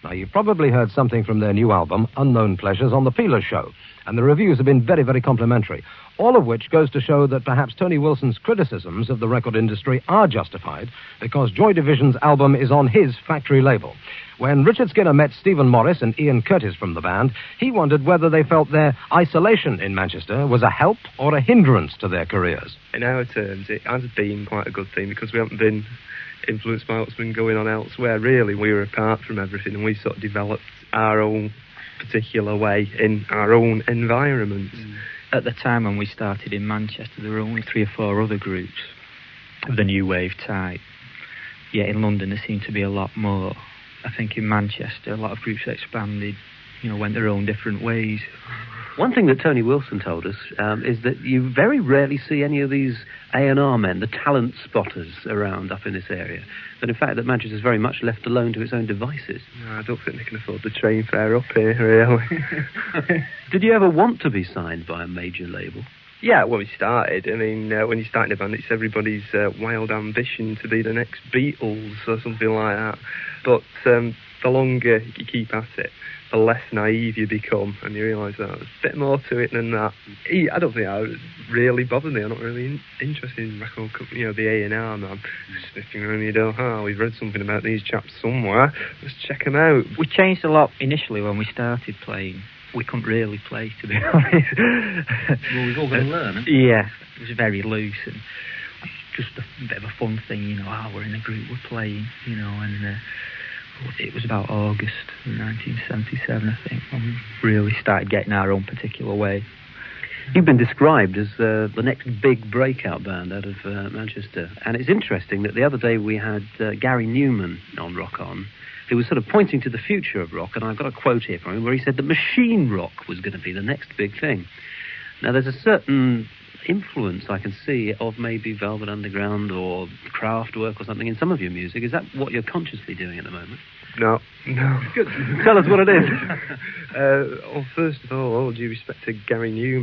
Now, you've probably heard something from their new album, Unknown Pleasures, on The Peeler Show, and the reviews have been very, very complimentary, all of which goes to show that perhaps Tony Wilson's criticisms of the record industry are justified because Joy Division's album is on his factory label. When Richard Skinner met Stephen Morris and Ian Curtis from the band, he wondered whether they felt their isolation in Manchester was a help or a hindrance to their careers. In our terms, it has been quite a good thing because we haven't been influenced by what's been going on elsewhere. Really, we were apart from everything and we sort of developed our own particular way in our own environment. At the time when we started in Manchester, there were only 3 or 4 other groups of the new wave type. Yet in London there seemed to be a lot more. I think in Manchester a lot of groups expanded, went their own different ways. One thing that Tony Wilson told us is that you very rarely see any of these A&R men, the talent spotters, around up in this area. That in fact that Manchester's very much left alone to its own devices. No, I don't think they can afford the train fare up here, really. Did you ever want to be signed by a major label? Yeah, when we started, when you start in a band, it's everybody's wild ambition to be the next Beatles or something like that. But the longer you keep at it, the less naive you become, and you realise that there's a bit more to it than that. I don't think that would really bother me. I'm not really interested in record company, the A&R man. Sniffing around your door, we've read something about these chaps somewhere, let's check them out. We changed a lot initially when we started playing. We couldn't really play, to be honest. Well, we've all got to learn, haven't we? Yeah, it was very loose and just a bit of a fun thing, we're in a group, we're playing, and it was about August 1977, I think, when we really started getting our own particular way. You've been described as the next big breakout band out of Manchester, and it's interesting that the other day we had Gary Newman on Rock On, who was sort of pointing to the future of rock, and I've got a quote here from him where he said that machine rock was going to be the next big thing. Now, there's a certain influence I can see of maybe Velvet Underground or Kraftwerk or something in some of your music. Is that what you're consciously doing at the moment? No. Good. Tell us what it is. Well, first of all due respect to Gary Newman,